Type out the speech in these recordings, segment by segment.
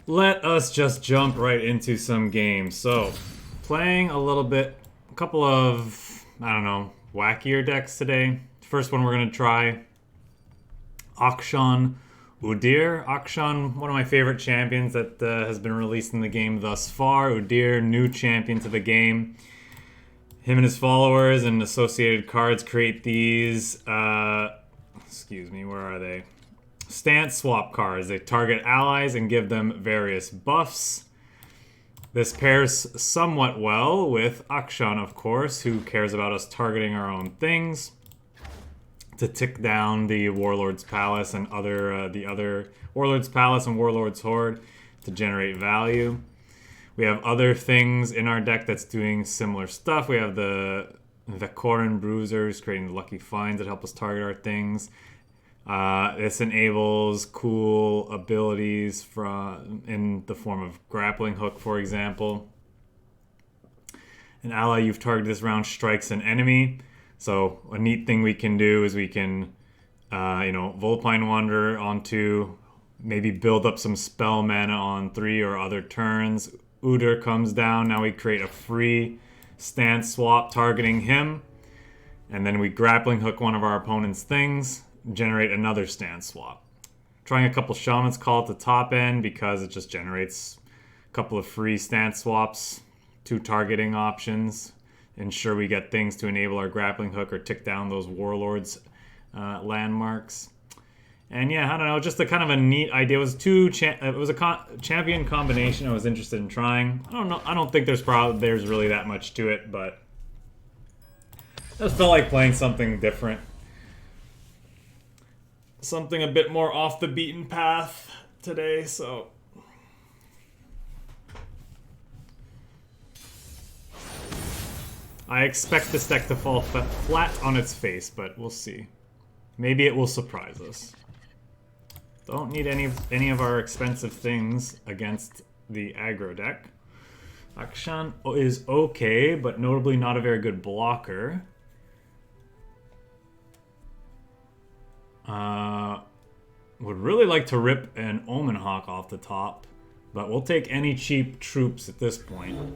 Let us just jump right into some games. So, playing a little bit, a couple of, I don't know, wackier decks today. First one we're going to try, Akshan Udyr. Akshan, one of my favorite champions that has been released in the game thus far. Udyr, new champion to the game. Him and his followers and associated cards create these, excuse me, where are they? Stance swap cards. They target allies and give them various buffs. This pairs somewhat well with Akshan, of course, who cares about us targeting our own things to tick down the Warlord's Palace and the other Warlord's Palace and Warlord's Horde to generate value. We have other things in our deck that's doing similar stuff. We have the Korin Bruisers creating the lucky finds that help us target our things. This enables cool abilities in the form of grappling hook, for example. An ally you've targeted this round strikes an enemy. So a neat thing we can do is we can, Vulpine Wanderer onto, maybe build up some spell mana on 3 or other turns. Udyr comes down. Now we create a free stance swap targeting him. And then we grappling hook one of our opponent's things, generate another stance swap. Trying a couple Shaman's Call at the top end because it just generates a couple of free stance swaps, 2 targeting options, ensure we get things to enable our grappling hook or tick down those warlords landmarks. And yeah, I don't know, just a kind of a neat idea. It was champion combination I was interested in trying. I don't know. I don't think there's really that much to it, but I just felt like playing something different. Something a bit more off the beaten path today, so I expect this deck to fall flat on its face, but we'll see. Maybe it will surprise us. Don't need any of our expensive things against the aggro deck. Akshan is okay, but notably not a very good blocker. Would really like to rip an Omen Hawk off the top, but we'll take any cheap troops at this point.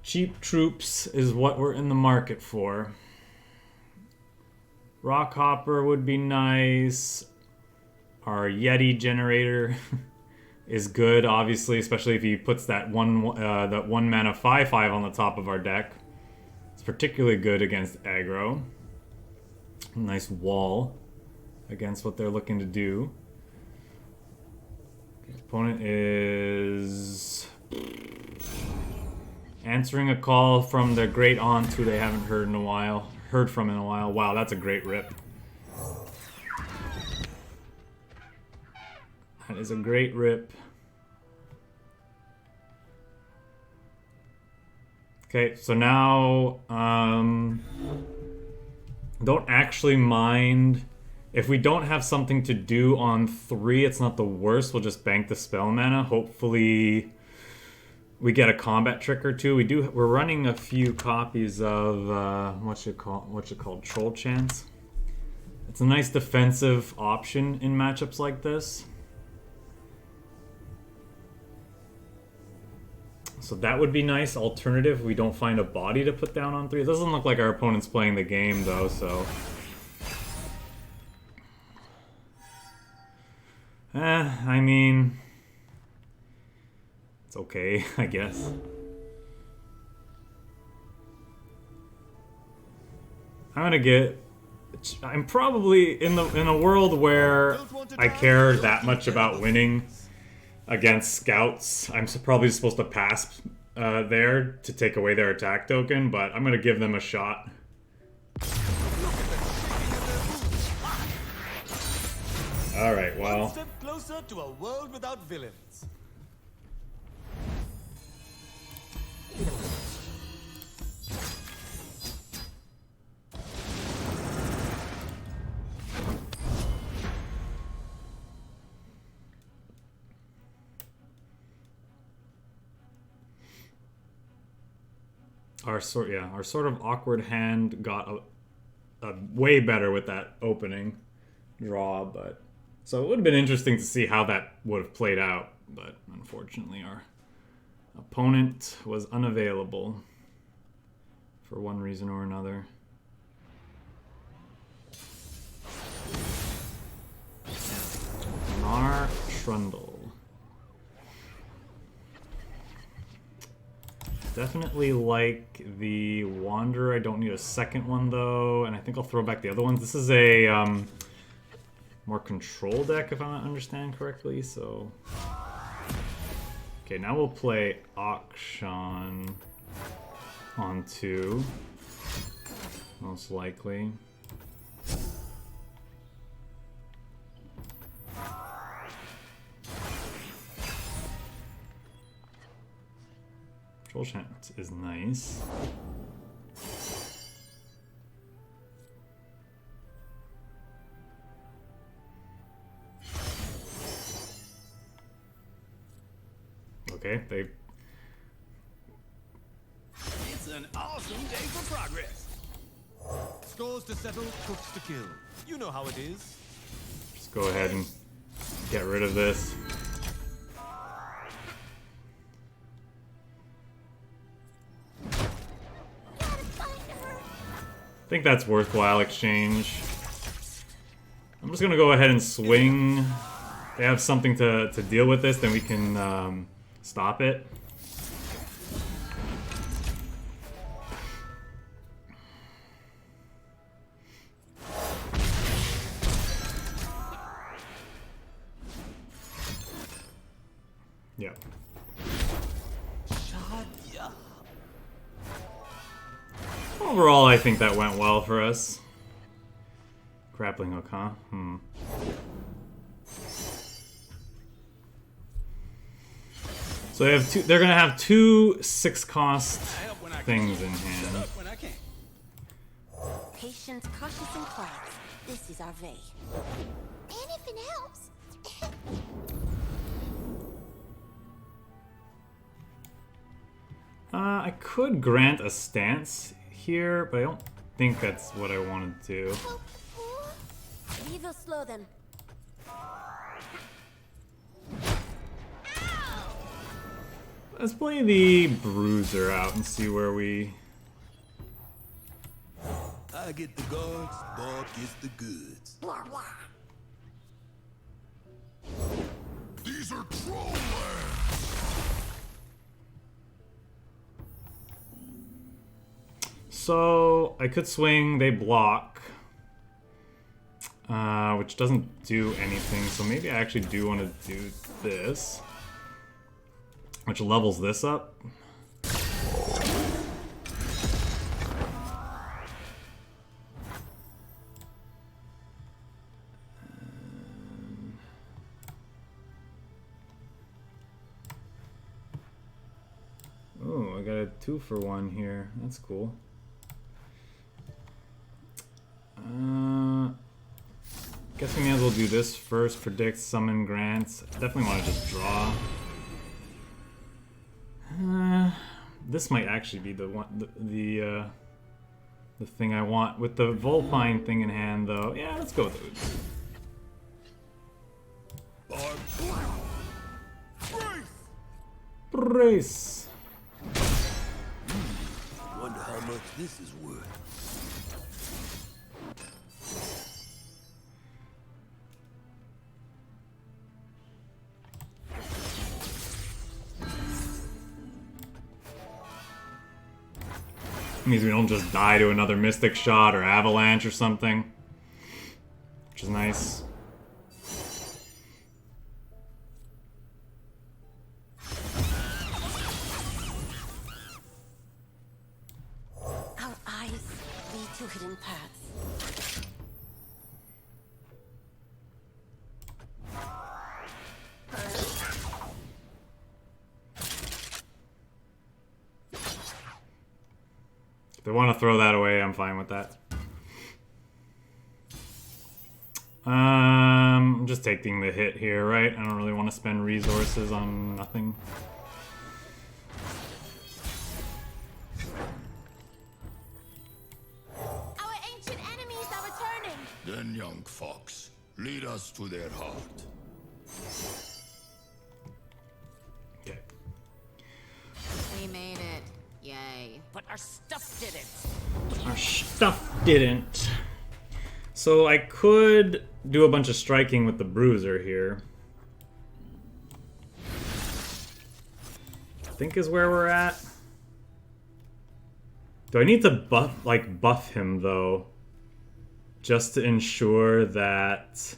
Cheap troops is what we're in the market for. Rockhopper would be nice. Our Yeti generator is good, obviously, especially if he puts that one mana 5/5 on the top of our deck. It's particularly good against aggro. Nice wall against what they're looking to do. Opponent is answering a call from their great aunt who they haven't heard from in a while. Wow, that's a great rip. That is a great rip. Okay, so now don't actually mind if we don't have something to do on 3. It's not the worst. We'll just bank the spell mana. Hopefully we get a combat trick or two. We're running a few copies of what's it called? Troll Chance. It's a nice defensive option in matchups like this. So that would be nice alternative if we don't find a body to put down on 3. It doesn't look like our opponent's playing the game though, so I mean, it's okay, I guess. I'm probably in a world where I care that much about winning against scouts. I'm probably supposed to pass there to take away their attack token, but I'm gonna give them a shot. All right, well. One step closer to a world without villains. Our sort of awkward hand got a way better with that opening draw, but So it would have been interesting to see how that would have played out, but unfortunately our opponent was unavailable for one reason or another. Mar Trundle. Definitely like the Wanderer. I don't need a second one though, and I think I'll throw back the other ones. This is a more control deck if I understand correctly, so... Okay, now we'll play Akshan on 2, most likely. Control chance is nice. Okay, they... It's an awesome day for progress. Scores to settle, cooks to kill. You know how it is. Just go ahead and get rid of this. I think that's worthwhile exchange. I'm just gonna go ahead and swing. If they have something to deal with this, then we can stop it. Yeah. Overall, I think that went well for us. Grappling hook, huh? So they have two. They're gonna have 2 6-cost things in hand. Patient, cautious, and quiet. This is our way. Anything else? I could grant a stance here, but I don't think that's what I want to do. We will slow them. Let's play the Bruiser out and see where we... I get the guards, Bob gets the goods. Blah, blah. These are troll lands. So I could swing, they block, which doesn't do anything. So maybe I actually do want to do this, which levels this up. Oh, I got a 2-for-1 here. That's cool. Guess we may as well do this first. Predict, summon, grants. Definitely want to just draw. This might actually be the one, the thing I want with the Vulpine thing in hand, though. Yeah, let's go with it. Brace. Wonder how much this is worth. Means we don't just die to another Mystic Shot or Avalanche or something, which is nice. Our eyes lead to hidden paths. If they want to throw that away, I'm fine with that. I'm just taking the hit here, right? I don't really want to spend resources on nothing. Our ancient enemies are returning. Then, young fox, Lead us to their heart. Okay. We made it. Yay. But our stuff didn't. Our stuff didn't. So I could do a bunch of striking with the bruiser here. I think is where we're at. Do I need to buff him though? Just to ensure that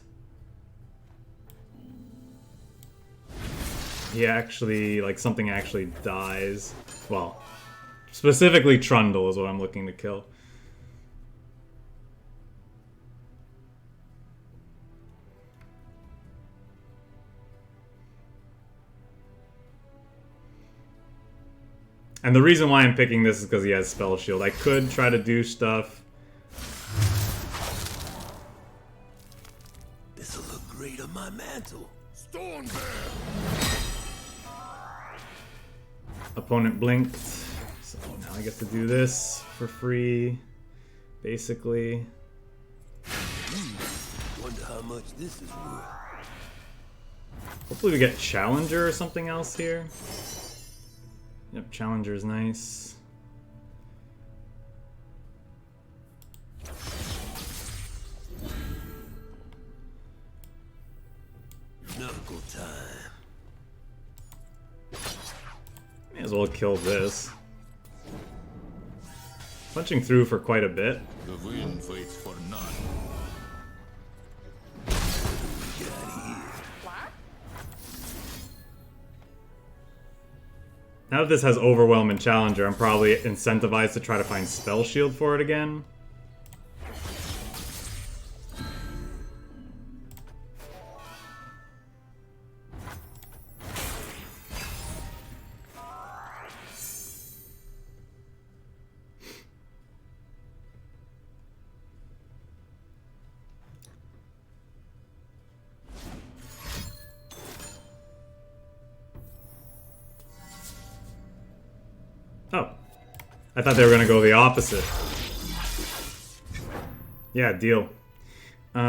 he actually, like, something actually dies. Well, specifically Trundle is what I'm looking to kill. And the reason why I'm picking this is because he has Spell Shield. I could try to do stuff. This'll look great on my mantle. Stone Bear! Opponent blinked. So now I get to do this for free, basically. Wonder how much this is worth. Hopefully we get Challenger or something else here. Yep, Challenger's nice. Knuckle time. May as well kill this. Punching through for quite a bit. The wind waits for none. Now that this has Overwhelm and Challenger, I'm probably incentivized to try to find Spell Shield for it again. Oh. I thought they were going to go the opposite. Yeah, deal. The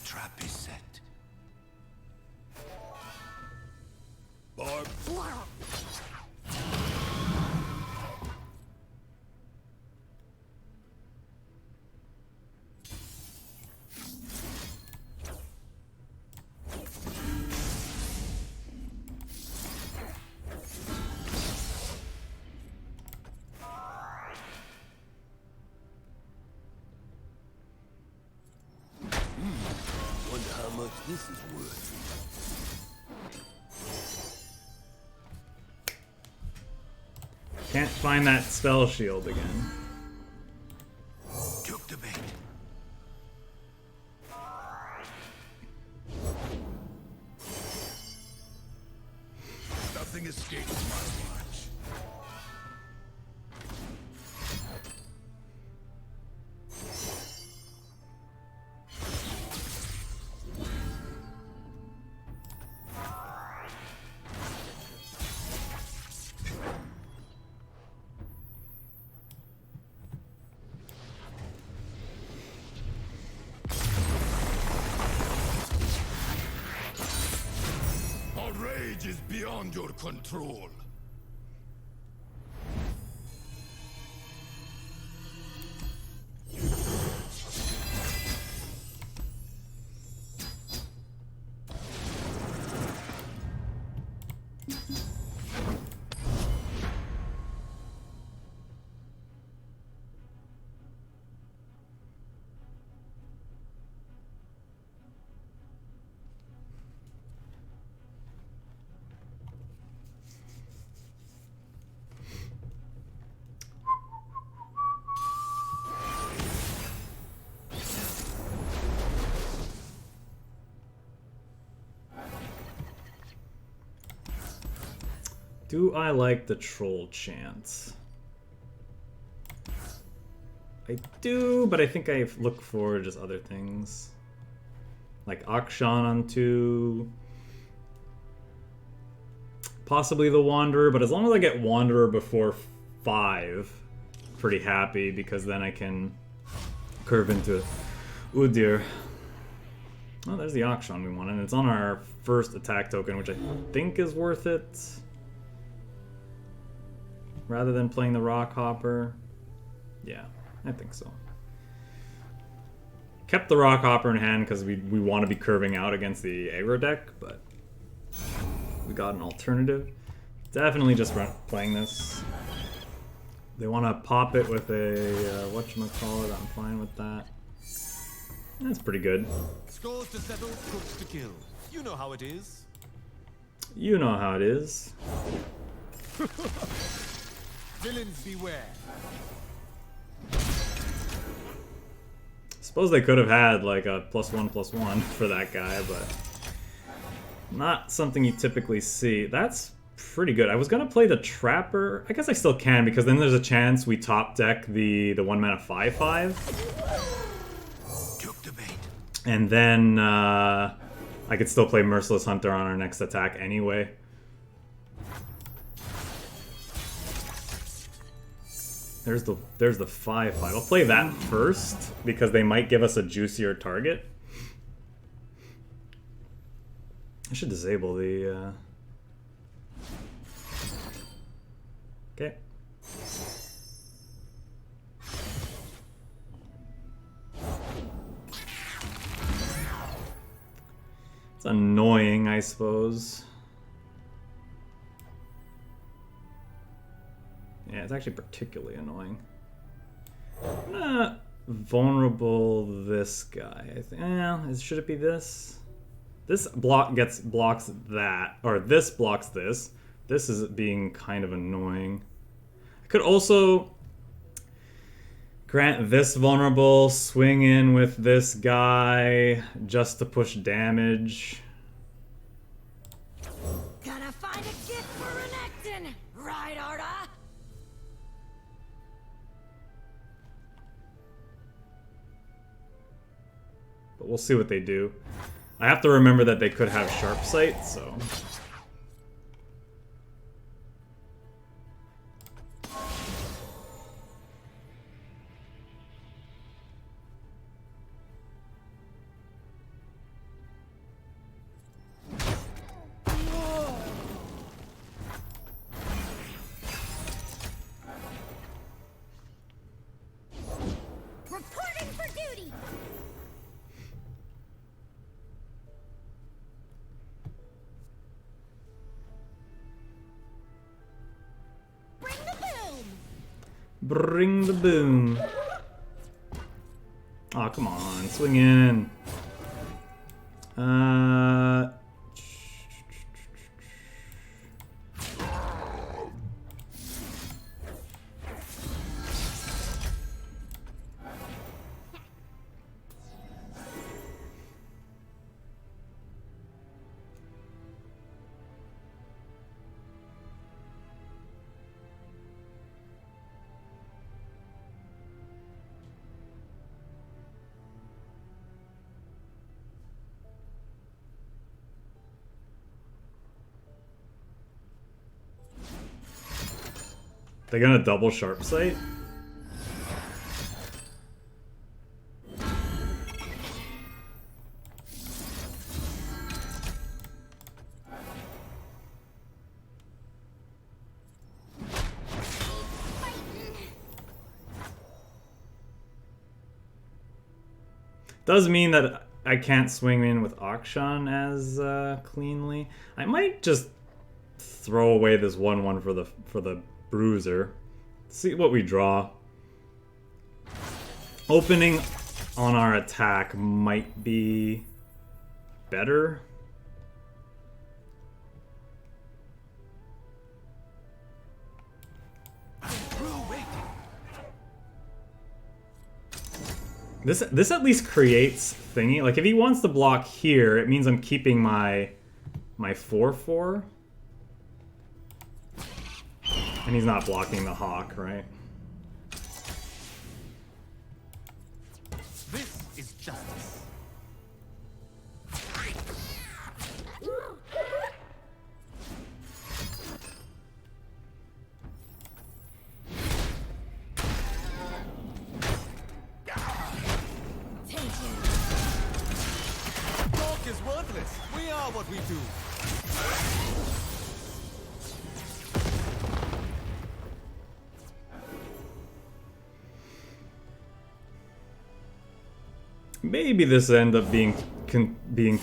trap is set. Barb. Wonder how much this is worth. Can't find that Spell Shield again. Took the bait. Nothing escapes my watch. Our rage is beyond your control. Do I like the Troll Chant? I do, but I think I look for just other things. Like Akshan on 2. Possibly the Wanderer, but as long as I get Wanderer before 5, pretty happy, because then I can curve into Udyr. Oh, there's the Akshan we want, and it's on our first attack token, which I think is worth it. Rather than playing the Rock Hopper. Yeah, I think so. Kept the Rock Hopper in hand because we want to be curving out against the aggro deck, but we got an alternative. Definitely just playing this. They want to pop it with a, whatchamacallit, I'm fine with that. That's pretty good. Scores to settle, cooks to kill. You know how it is. You know how it is. Villains beware. Suppose they could have had like a +1/+1 for that guy, but not something you typically see. That's pretty good. I was gonna play the Trapper. I guess I still can because then there's a chance we top deck the 1-mana 5/5. Took the bait. And then I could still play Merciless Hunter on our next attack anyway. There's the 5/5. I'll play that first because they might give us a juicier target. I should disable the Okay. It's annoying, I suppose. Yeah, it's actually particularly annoying. I'm gonna vulnerable this guy. I think. Should it be this? This blocks that, or this blocks this. This is being kind of annoying. I could also grant this vulnerable, swing in with this guy just to push damage. Gotta find a gift for Renekton, right, Arda? But we'll see what they do. I have to remember that they could have Sharp Sight, so... Reporting for duty! Bring the boom! Bring the boom. Aw, come on, swing in. They're gonna double Sharp Sight? Does mean that I can't swing in with Akshan as cleanly. I might just throw away this 1/1 for the Bruiser. See what we draw. Opening on our attack might be better. This at least creates thingy. Like if he wants to block here, it means I'm keeping my 4/4. And he's not blocking the Hawk, right? This is justice. Regardless, we are what we do. Maybe this end up being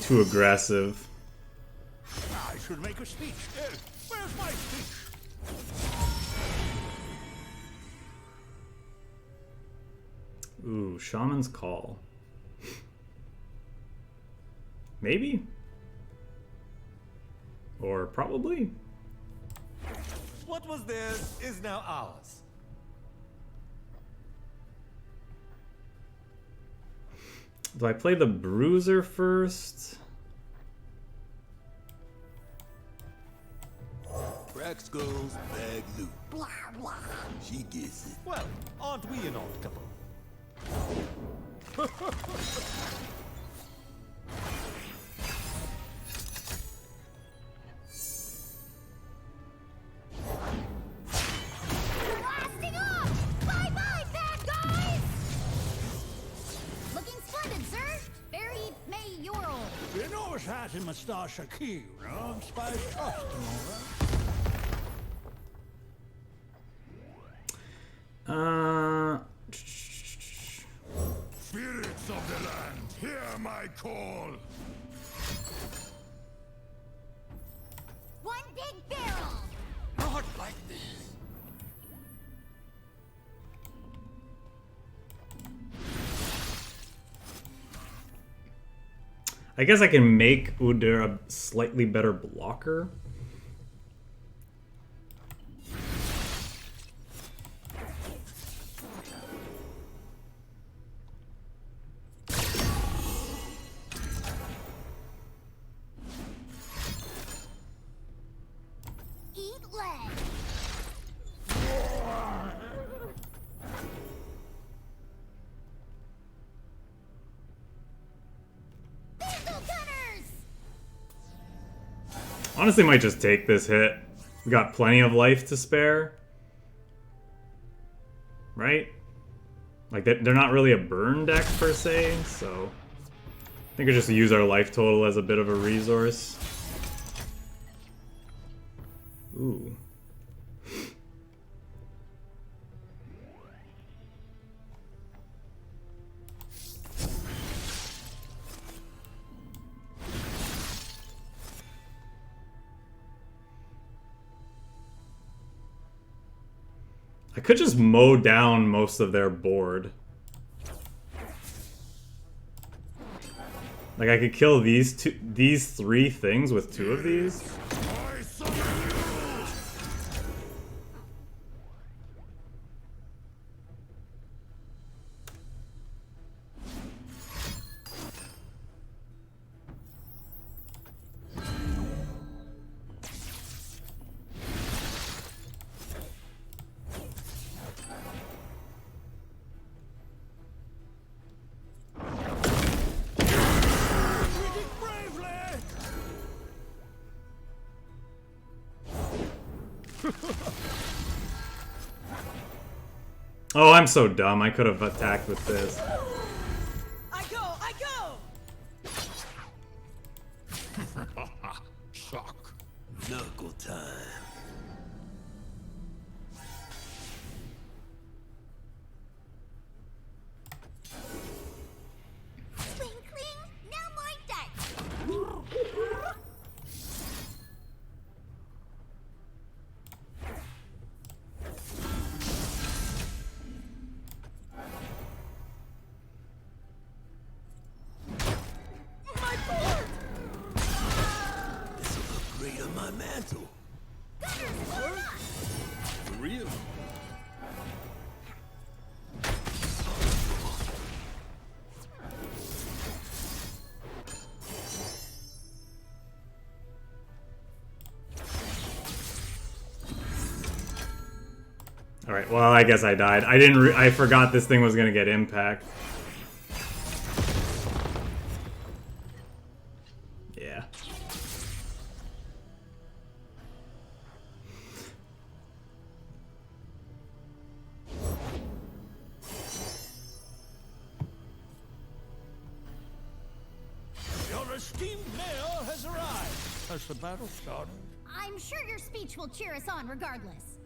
too aggressive. I should make a speech. Where's my speech? Ooh, Shaman's Call. Maybe? Or probably? What was theirs is now ours. Do I play the Bruiser first? Crack skulls, bag loot. Blah, blah. She gets it. Well, aren't we an odd couple? Blasting off! Bye-bye, bad guys! Looking splendid, sir. Very mayoral. You know his hat and moustache are key, you know? Spice trust and all that. Spirits of the land, hear my call. One big barrel. Not like this. I guess I can make Udyr a slightly better blocker. Eat leg. Pistol gunners! Honestly, might just take this hit. We got plenty of life to spare. Right? Like, they're not really a burn deck per se, so... I think we just use our life total as a bit of a resource. Ooh. I could just mow down most of their board. Like, I could kill these three things with two of these. I summon you! We did bravely! Oh, I'm so dumb. I could have attacked with this. I go! Shock. Knuckle time. Twinkling, now my dice. My board! This'll look great on my mantle. Gunners, form up! For real. Alright, well, I guess I died. I forgot this thing was gonna get impact. Yeah. You're a esteemed mayor has arrived. Has the battle started? I'm sure your speech will cheer us on regardless.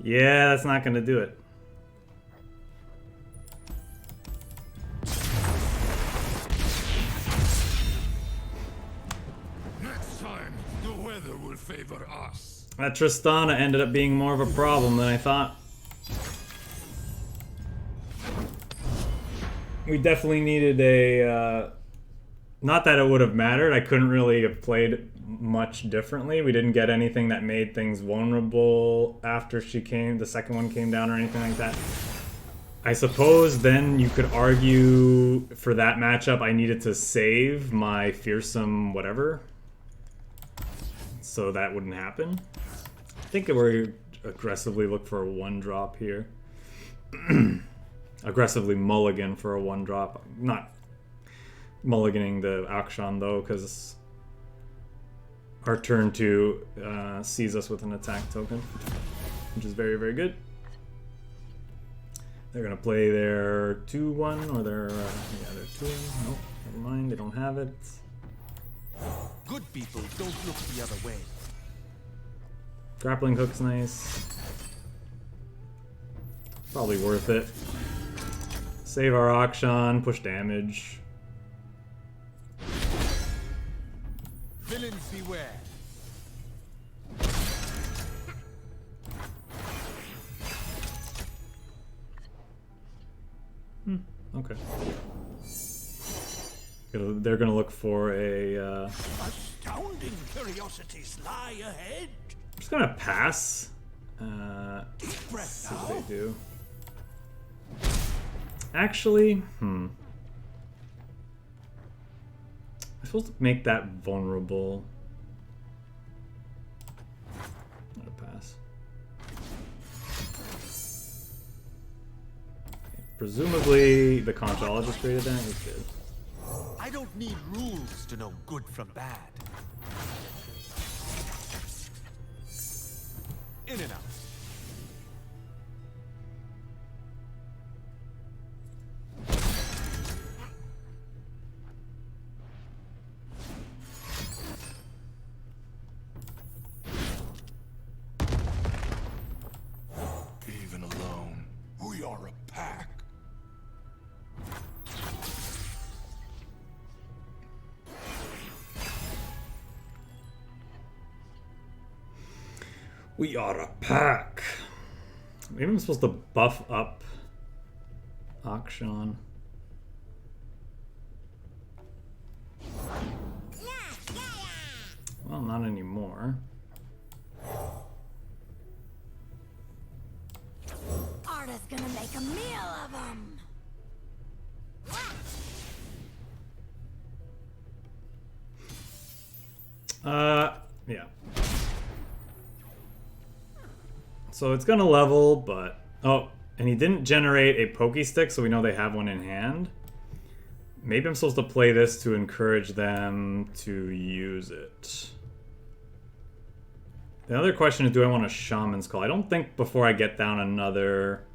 Yeah, that's not gonna do it. Next time, the weather will favor us. That Tristana ended up being more of a problem than I thought. We definitely needed a... not that it would have mattered. I couldn't really have played much differently. We didn't get anything that made things vulnerable after she came, the second one came down or anything like that. I suppose then you could argue for that matchup I needed to save my fearsome whatever. So that wouldn't happen. I think we're aggressively look for a 1-drop here. Aggressively mulligan for a 1-drop. Not mulliganing the Akshan though, because our turn 2 sees us with an attack token, which is very, very good. They're gonna play their 2-1 or their yeah, their 2. Nope, never mind. They don't have it. Good people don't look the other way. Grappling hook's nice. Probably worth it. Save our Akshan, push damage. Villains beware. Okay. They're gonna look for a. Astounding curiosities lie ahead. I'm just gonna pass. Deep breath See now. what they do. Actually, I'm supposed to make that vulnerable. Not a pass. Okay, presumably, the Conchologist created that. He's good. I don't need rules to know good from bad. In and out. Even alone, we are a pack. We are a pack. Maybe I'm supposed to buff up Akshan. Well, not anymore. Arda's gonna make a meal of them. Yeah. So it's gonna level, but... Oh, and he didn't generate a Pokey Stick, so we know they have one in hand. Maybe I'm supposed to play this to encourage them to use it. The other question is, do I want a Shaman's Call? I don't think before I get down another...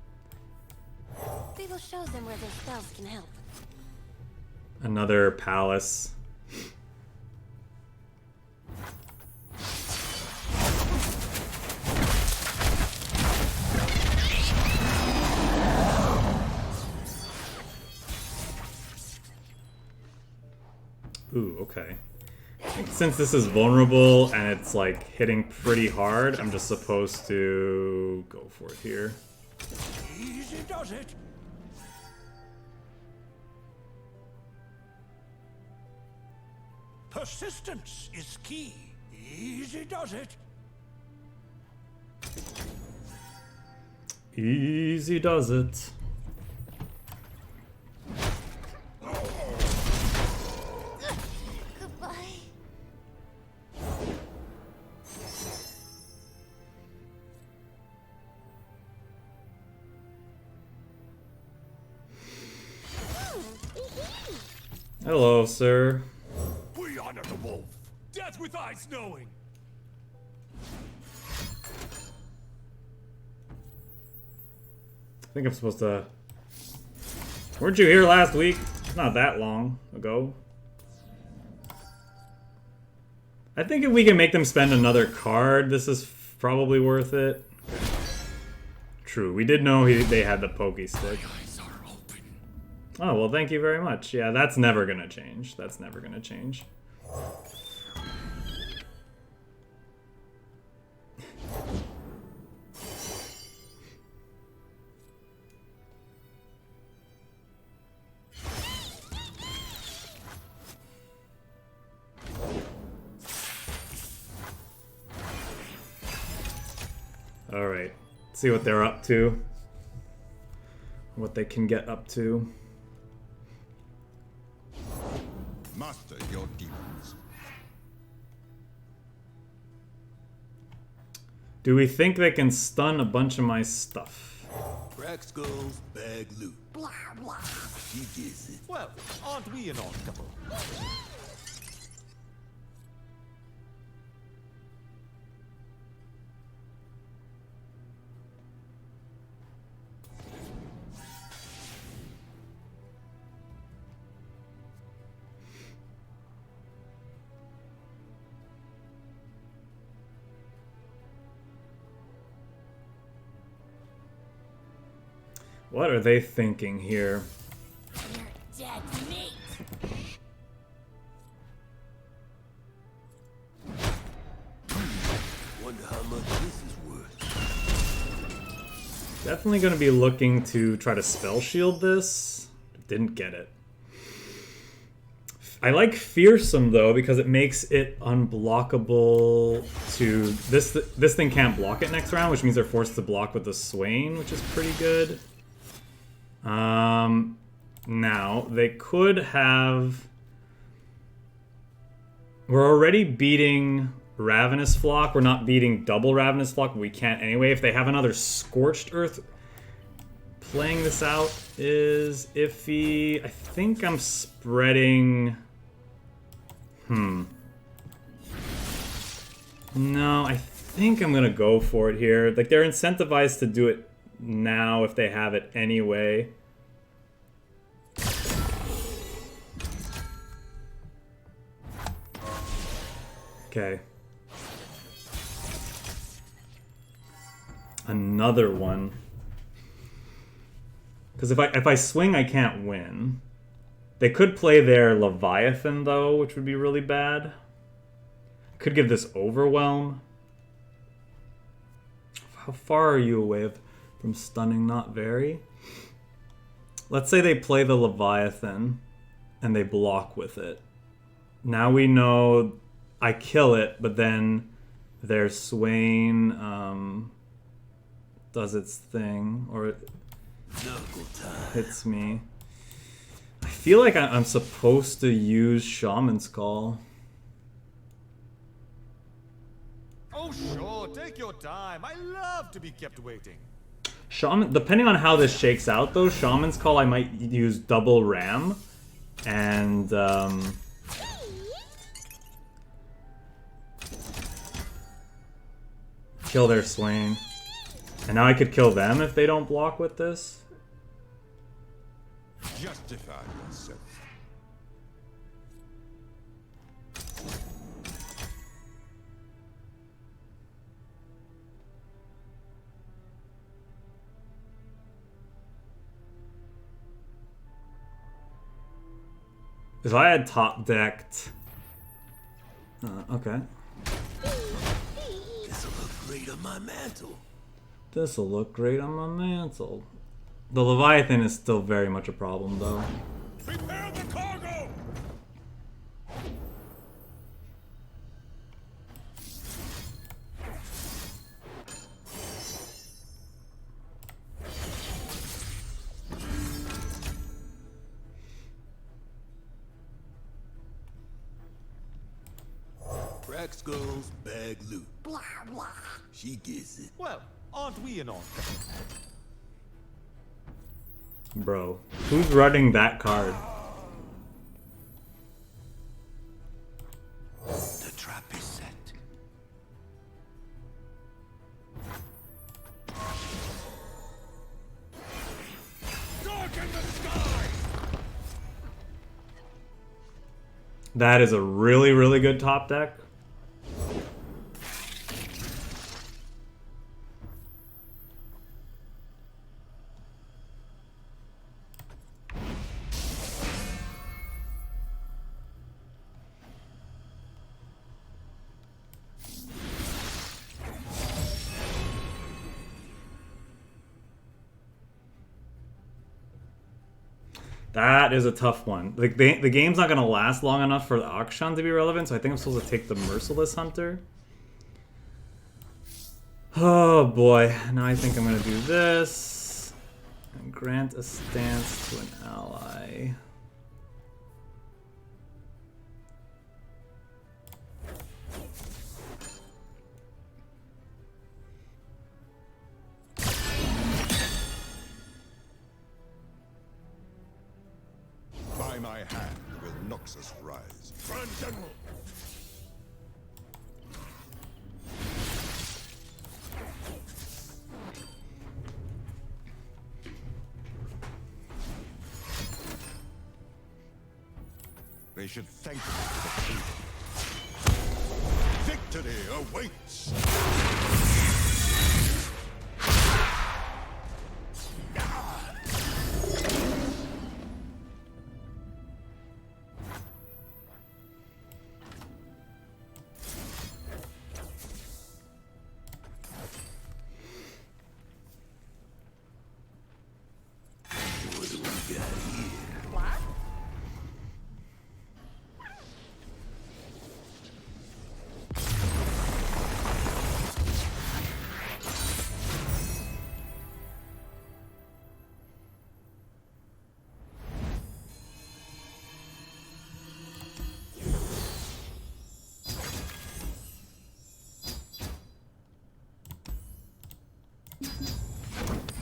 Beetle shows them where their spells can help. Another Palace. Ooh, okay. Since this is vulnerable and it's like hitting pretty hard, I'm just supposed to go for it here. Easy does it. Persistence is key. Easy does it. Easy does it. Goodbye. Hello, sir. We honor the wolf. Death with eyes knowing. think I'm supposed to... Weren't you here last week? Not that long ago. I think if we can make them spend another card, this is probably worth it. True, we did know they had the pokey stick. Oh, well, thank you very much. Yeah, that's never gonna change. That's never gonna change. Alright, see what they're up to. What they can get up to. Master your demons. Do we think they can stun a bunch of my stuff? Crack skulls, bag loot. Blah, blah. She gets it. Well, aren't we an odd couple? What are they thinking here? You're dead meat. Wonder how much this is worth. Definitely going to be looking to try to spell shield this. Didn't get it. I like Fearsome though because it makes it unblockable to this thing can't block it next round, which means they're forced to block with the Swain, which is pretty good. Now they could have. We're already beating Ravenous Flock. We're not beating double Ravenous Flock, but we can't anyway. If they have another Scorched Earth, playing this out is iffy. I think I'm spreading. No, I think I'm gonna go for it here. Like, they're incentivized to do it now if they have it anyway. Okay. Another one. Because if I swing, I can't win. They could play their Leviathan, though, which would be really bad. Could give this Overwhelm. How far are you away from stunning? Not very. Let's say they play the Leviathan and they block with it. Now we know I kill it, but then their Swain does its thing, or it hits me. I feel like I'm supposed to use Shaman's Call. Oh, sure. Take your time. I love to be kept waiting. Shaman, depending on how this shakes out, though, Shaman's Call I might use double Ram and kill their Swain. And now I could kill them if they don't block with this. Justify yourself. If I had top decked... okay. This'll look great on my mantle. This'll look great on my mantle. The Leviathan is still very much a problem, though. Prepare the cargo! Crack skulls, bag loot. Blah, blah. She gets it. Well, aren't we an odd couple? Bro, who's running that card? The trap is set. That is a really, really good top deck. That is a tough one. Like the game's not gonna last long enough for the Akshan to be relevant, so I think I'm supposed to take the Merciless Hunter. Oh boy, now I think I'm gonna do this and grant a stance to an ally. By my hand will Noxus rise. Grand General! They should thank me for the truth. Victory awaits!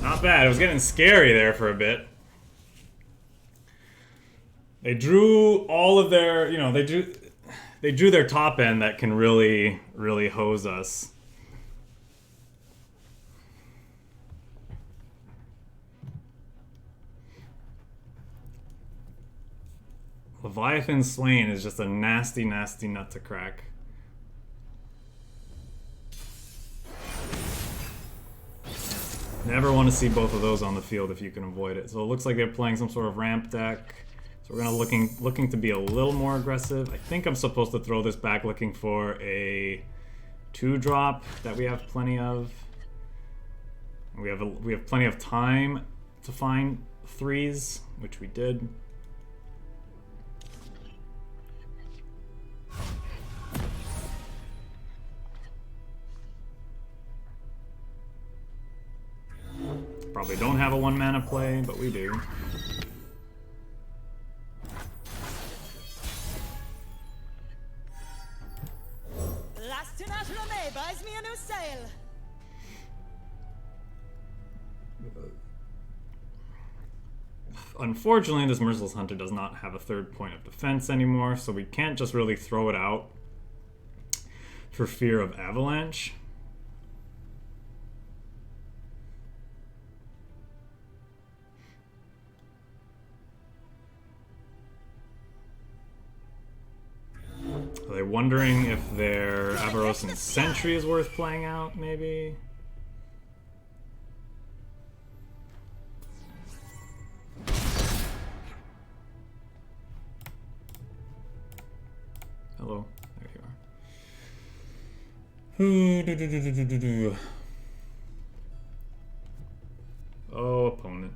Not bad. It was getting scary there for a bit. They drew all of their, you know, they drew their top end that can really, really hose us. Leviathan Slain is just a nasty, nasty nut to crack. Never want to see both of those on the field if you can avoid it. So it looks like they're playing some sort of ramp deck. So we're gonna looking to be a little more aggressive. I think I'm supposed to throw this back looking for a 2-drop that we have plenty of. We have plenty of time to find 3s, which we did. Probably don't have a 1-mana play, but we do. buys me a new sail. Unfortunately, this Merciless Hunter does not have a 3rd point of defense anymore, so we can't just really throw it out for fear of Avalanche. Are they wondering if their Avarosan Sentry is worth playing out, maybe? Hello, there you are. Oh, opponent.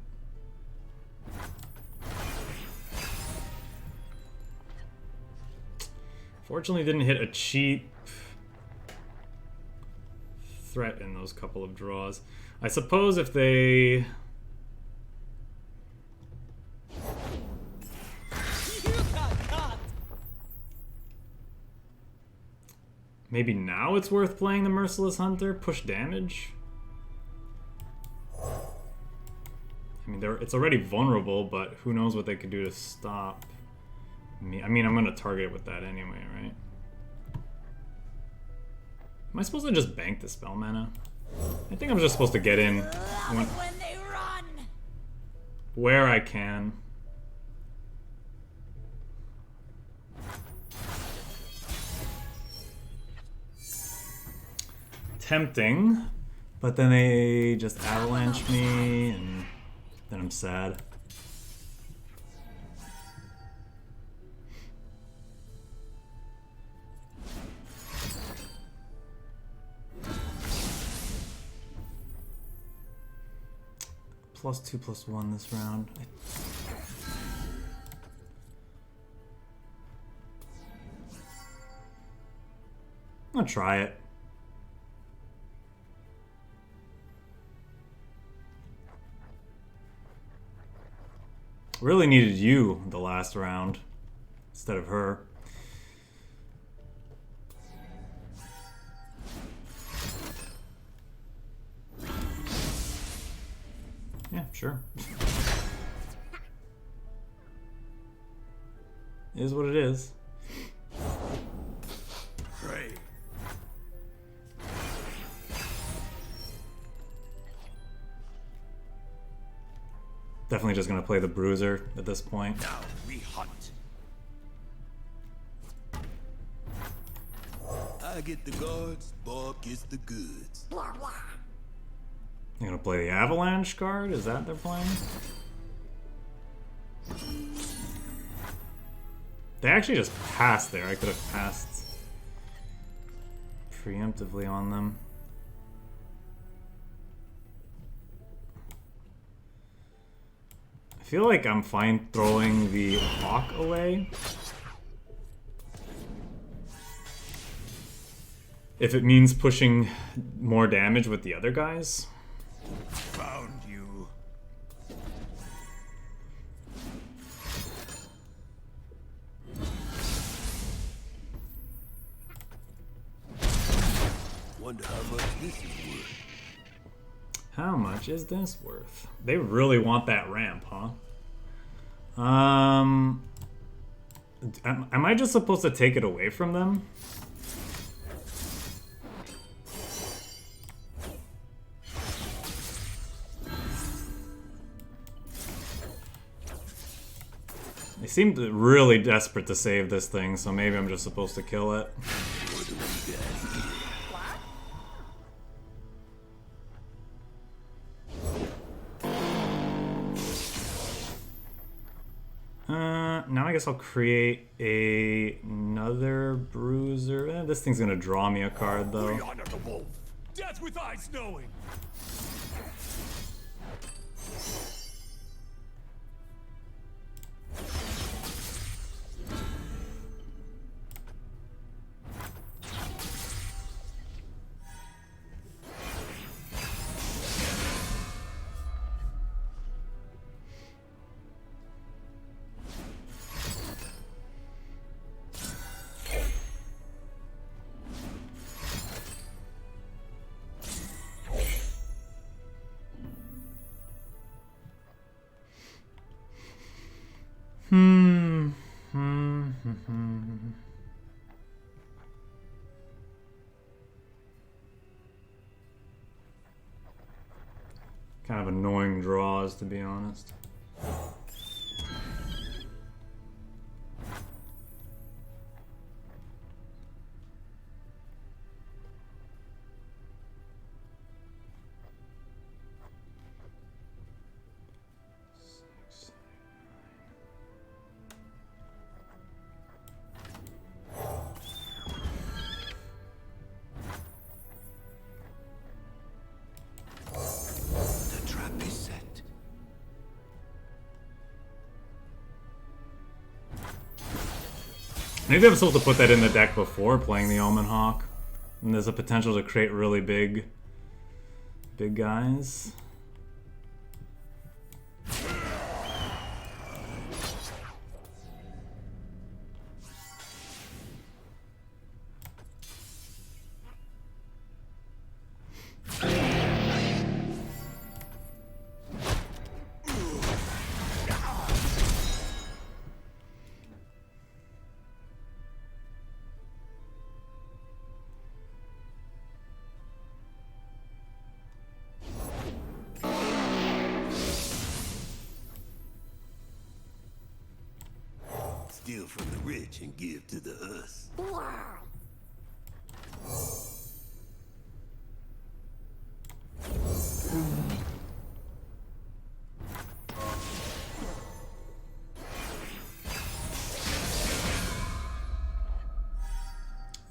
Fortunately, didn't hit a cheap threat in those couple of draws. I suppose if they... Maybe now it's worth playing the Merciless Hunter, push damage. I mean, it's already vulnerable, but who knows what they could do to stop me. I mean, I'm gonna target it with that anyway, right? Am I supposed to just bank the spell mana? I think I'm just supposed to get in when they run. where I can. tempting, but then they just avalanche me, and then I'm sad. +2/+1 this round. I'll try it. Really needed you the last round instead of her. Yeah, sure. It is what it is. Pray. Definitely just gonna play the bruiser at this point. Now we hunt. I get the guards, Bob gets the goods. They're gonna play the avalanche card? Is that they're playing? They actually just passed there. I could have passed preemptively on them. I feel like I'm fine throwing the hawk away. If it means pushing more damage with the other guys. Found you. Wonder how much this is worth. How much is this worth? They really want that ramp, huh? Am I just supposed to take it away from them? They seem really desperate to save this thing, so maybe I'm just supposed to kill it. What do we got here? Now I guess I'll create another bruiser. This thing's gonna draw me a card though. We honor the wolf. Death with eyes knowing. Kind of annoying draws, to be honest. The trap is set. Maybe I'm supposed to put that in the deck before playing the Omen Hawk. And there's a potential to create really big guys. Steal from the rich and give to the us.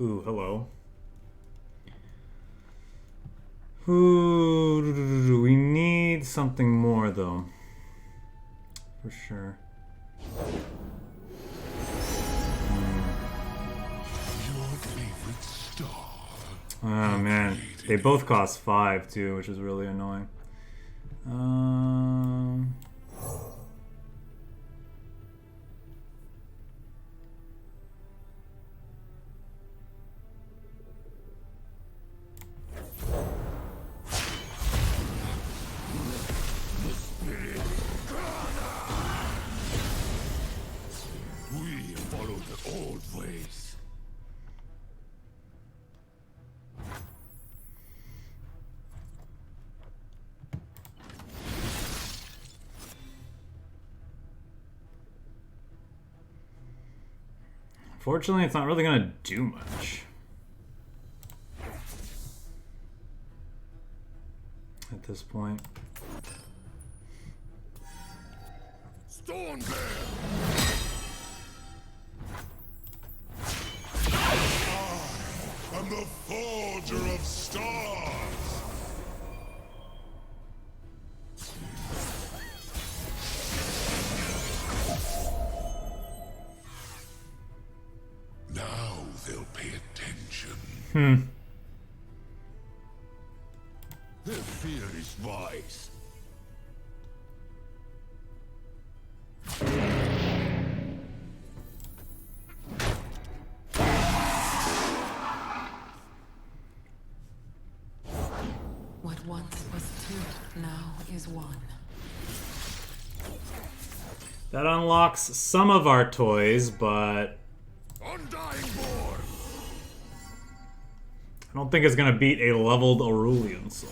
Ooh, hello. Ooh, we need something more though. For sure. Your favorite star. Oh man, they both cost 5 too, which is really annoying. We follow the old ways. Fortunately, it's not really gonna do much. At this point. Storm Bear! I'm the forger of stars! Now they'll pay attention. Their fear is wise. What once was two, now is one. That unlocks some of our toys, but Undying Boar! I don't think it's gonna beat a leveled Aurelian Soul.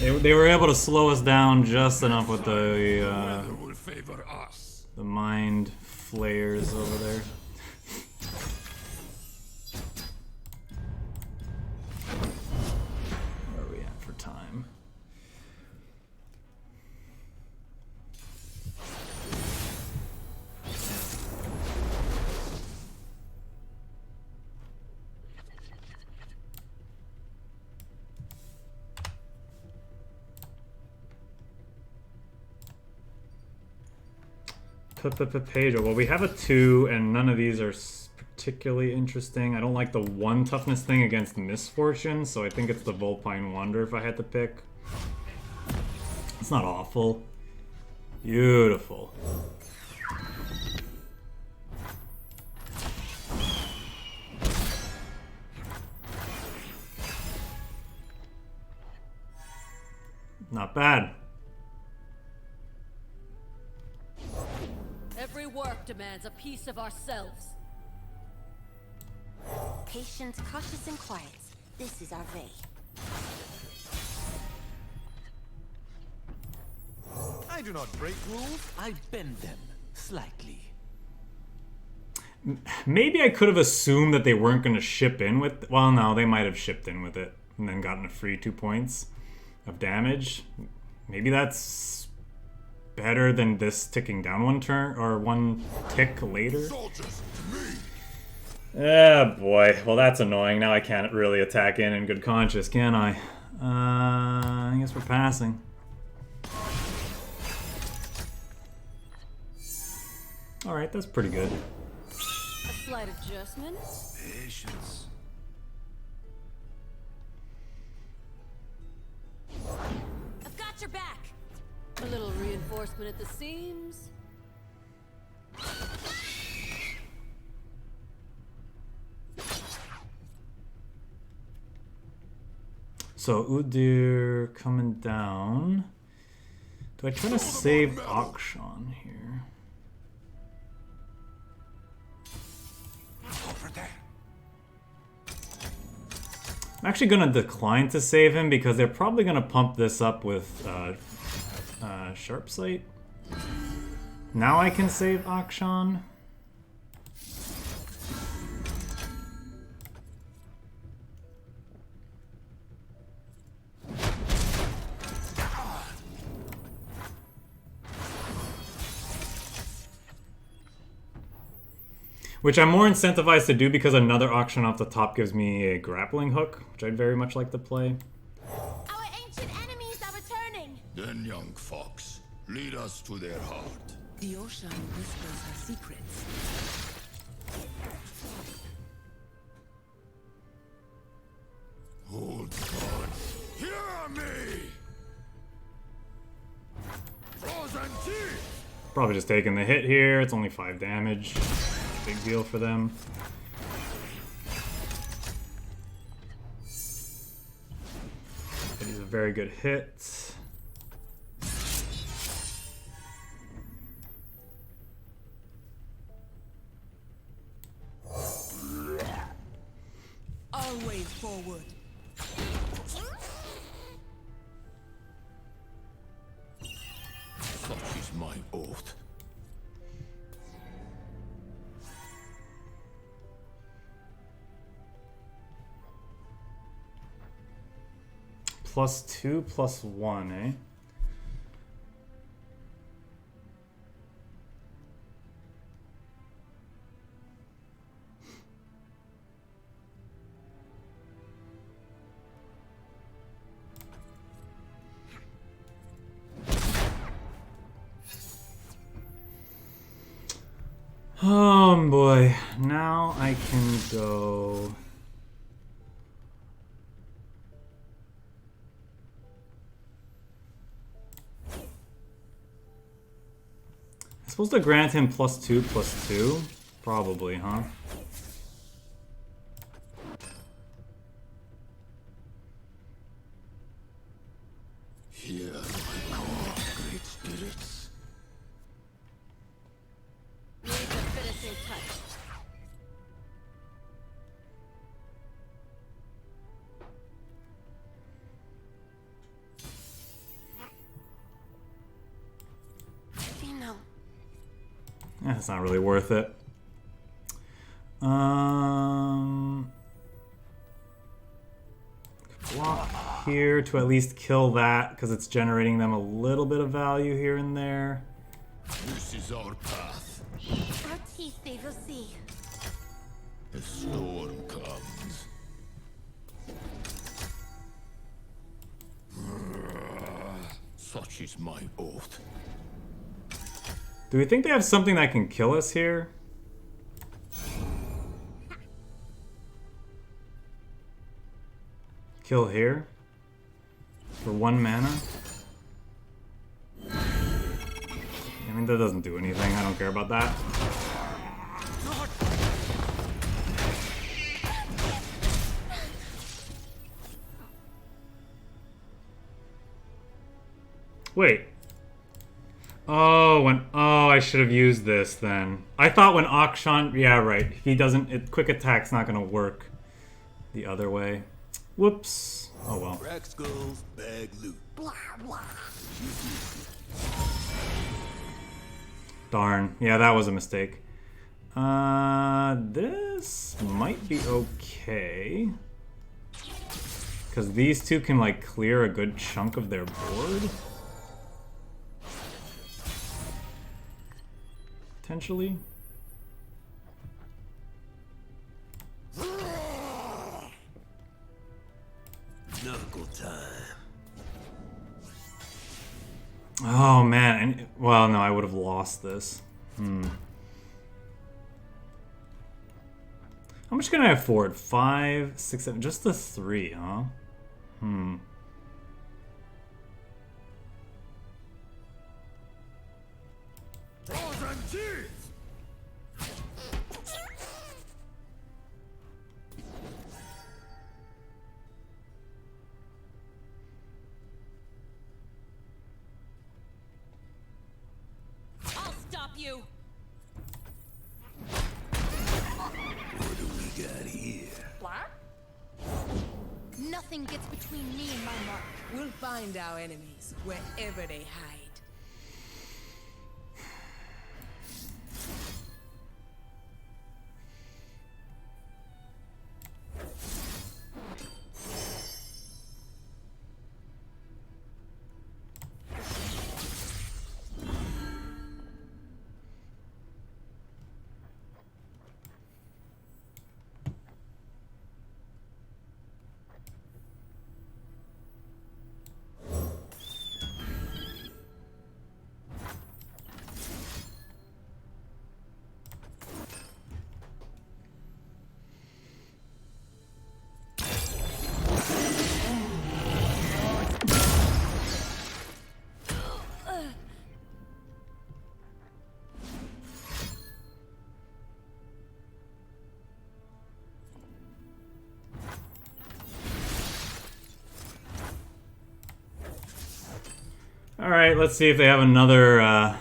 They were able to slow us down just enough with the Will favor us. mind flares over there. Where are we at for time? Page. Well, we have a 2, and none of these are particularly interesting. I don't like the 1 toughness thing against Misfortune, so I think it's the Vulpine Wonder if I had to pick. It's not awful. Beautiful. Not bad. Every work demands a piece of ourselves. Patient, cautious, and quiet. This is our way. I do not break rules, I bend them slightly. Maybe I could have assumed that they weren't going to ship in with... Well, no, they might have shipped in with it and then gotten a free 2 points of damage. Maybe that's better than this ticking down 1 turn or 1 tick later. Soldiers, to me! Yeah, boy. Well, that's annoying. Now I can't really attack in good conscience, can I? I guess we're passing. Alright, that's pretty good. A slight adjustment. Patience. I've got your back. A little reinforcement at the seams. So, Udyr coming down. Do I try to save Akshan here? Over there. I'm actually going to decline to save him because they're probably going to pump this up with Sharp Sight. Now I can save Akshan. Which I'm more incentivized to do because another auction off the top gives me a grappling hook, which I'd very much like to play. Our ancient enemies are returning. Then, young fox, lead us to their heart. The ocean whispers her secrets. Hold on. Hear me! Frozen teeth! Probably just taking the hit here. It's only 5 damage. Big deal for them. But he's a very good hit. Always forward. Such is my oath. +2, +1, eh? Oh boy, now I can go. I'm supposed to grant him +2, +2? Probably, huh? Hear my call, great spirits. Need the finishing touch. Fino. That's not really worth it. Block here to at least kill that because it's generating them a little bit of value here and there. This is our path. Our teeth they will see. A storm comes. Such is my oath. Do we think they have something that can kill us here? Kill here? For 1 mana? I mean, that doesn't do anything. I don't care about that. Wait. Oh, I should have used this then. I thought when Akshan, yeah, right. He doesn't. Quick attack's not gonna work the other way. Whoops. Oh well. Crack skulls, bag loot. Blah blah. Darn. Yeah, that was a mistake. This might be okay. Because these two can, like, clear a good chunk of their board. Potentially. Knuckle time. Oh, man. And, well, no, I would have lost this. How much can I afford? 5, 6, 7. Just the 3, huh? Frozen teeth! I'll stop you. What do we got here? Nothing gets between me and my mark. We'll find our enemies wherever they hide. Alright, let's see if they have another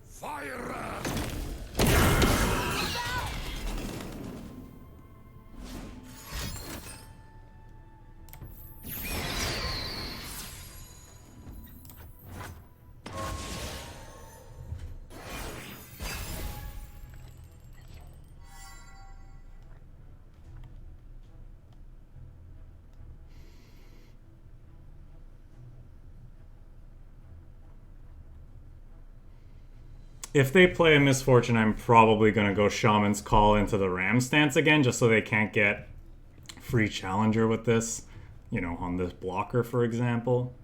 Fire! If they play a Misfortune, I'm probably going to go Shaman's Call into the Ram stance again, just so they can't get free Challenger with this. You know, on this blocker, for example.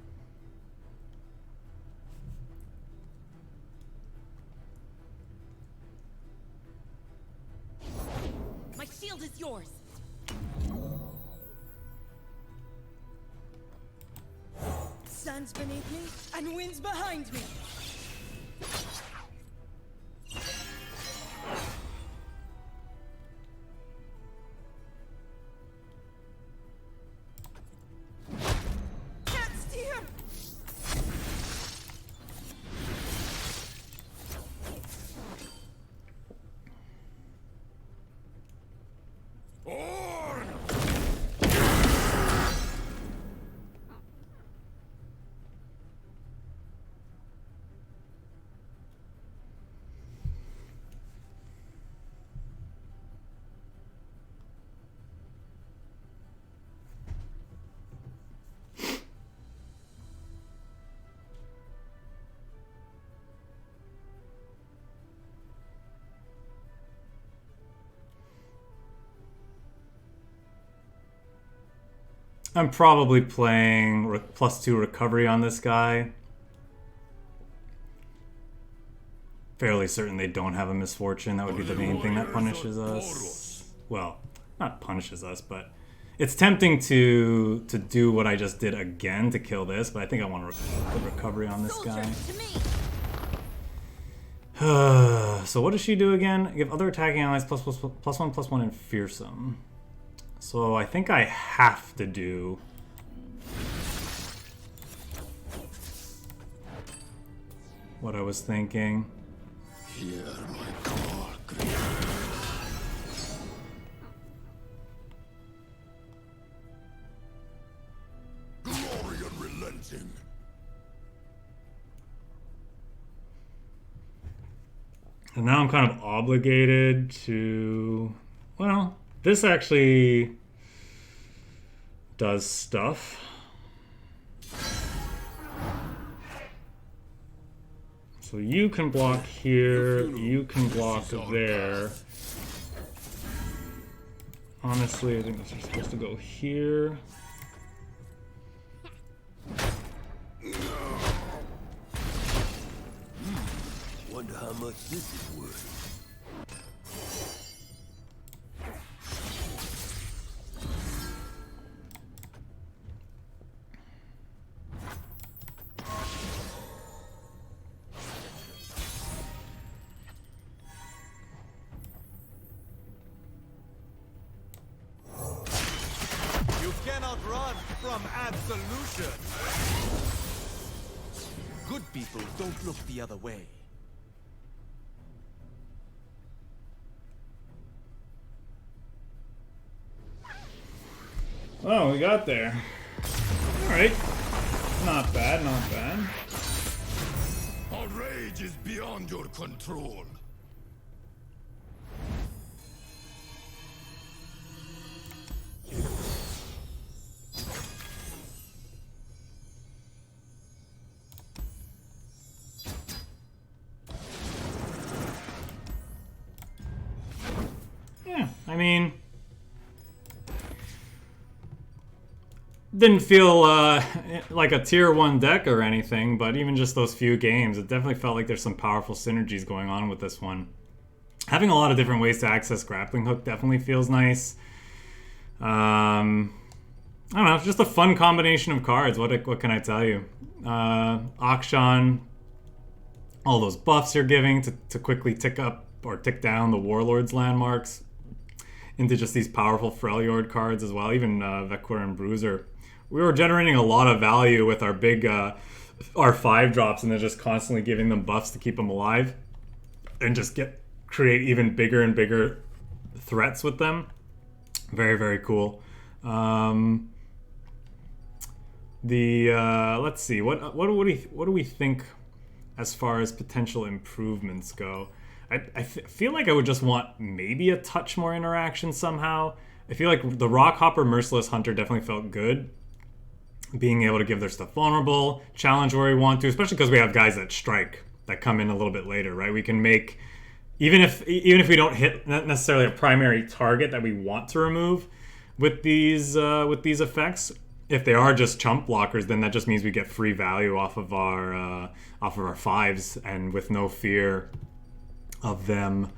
My shield is yours. Sun's beneath me and winds behind me. Can't steer. Orn! I'm probably playing +2 recovery on this guy. Fairly certain they don't have a Misfortune. That would be the main thing that punishes us. Well, not punishes us, but it's tempting to do what I just did again to kill this, but I think I want to put recovery on this guy. So what does she do again? Give other attacking allies +1/+1 and fearsome. So I think I have to do what I was thinking. Hear my call, glory unrelenting. And now I'm kind of obligated to, well, this actually does stuff. So you can block here, you can block there. Honestly, I think this is supposed to go here. Wonder how much this is worth. You cannot run from absolution. Good people don't look the other way. Oh, we got there. Alright. Not bad, not bad. Our rage is beyond your control. Yeah, I mean, didn't feel like a tier 1 deck or anything, but even just those few games, it definitely felt like there's some powerful synergies going on with this one. Having a lot of different ways to access grappling hook definitely feels nice. I don't know, it's just a fun combination of cards. What can I tell you? Akshan, all those buffs you're giving to quickly tick up or tick down the Warlord's landmarks into just these powerful Freljord cards as well. Even Vekwer and Bruiser. We were generating a lot of value with our big our 5-drops and then just constantly giving them buffs to keep them alive and just create even bigger and bigger threats with them. Very, very cool. Let's see, what do we think as far as potential improvements go? I feel like I would just want maybe a touch more interaction somehow. I feel like the Rockhopper Merciless Hunter definitely felt good. Being able to give their stuff vulnerable, challenge where we want to, especially because we have guys that strike that come in a little bit later, right? We can make, even if we don't hit not necessarily a primary target that we want to remove with these effects, if they are just chump blockers, then that just means we get free value off of our 5s, and with no fear of them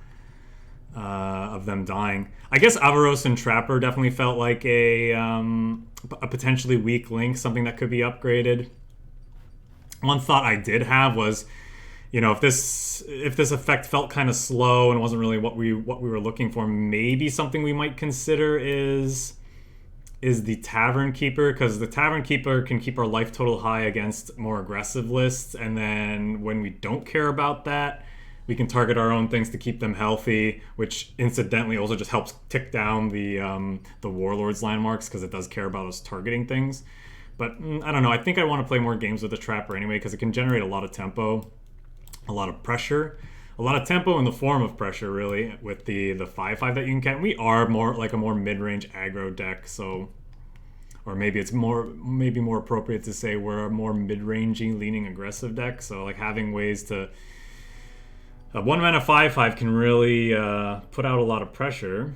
dying. I guess Avaros and Trapper definitely felt like a potentially weak link, something that could be upgraded. One thought I did have was, you know, if this effect felt kind of slow and wasn't really what we were looking for, maybe something we might consider is the Tavern Keeper, because the Tavern Keeper can keep our life total high against more aggressive lists, and then when we don't care about that, we can target our own things to keep them healthy, which incidentally also just helps tick down the Warlord's landmarks, because it does care about us targeting things. But I don't know, I think I want to play more games with the Trapper anyway, because it can generate a lot of tempo, a lot of pressure, a lot of tempo in the form of pressure, really, with the 5/5 that you can get. We are more like a more mid-range aggro deck, so, or maybe it's more appropriate to say we're a more mid-rangey leaning aggressive deck. So like having ways to, a 1-mana 5/5 can really put out a lot of pressure.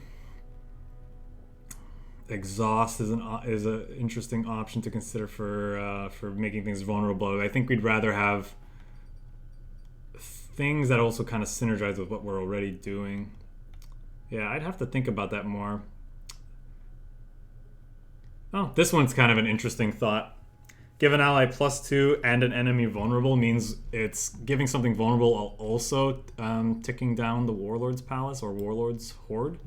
Exhaust is an interesting option to consider for making things vulnerable. I think we'd rather have things that also kind of synergize with what we're already doing. Yeah, I'd have to think about that more. Oh, this one's kind of an interesting thought. Give an ally +2 and an enemy vulnerable means it's giving something vulnerable while also ticking down the Warlord's Palace or Warlord's Horde.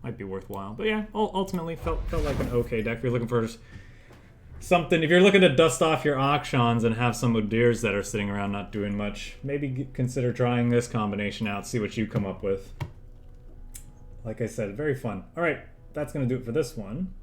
Might be worthwhile. But yeah, ultimately felt like an okay deck. If you're looking for something, if you're looking to dust off your Akshans and have some Udyrs that are sitting around not doing much, maybe consider trying this combination out, see what you come up with. Like I said, very fun. Alright, that's going to do it for this one.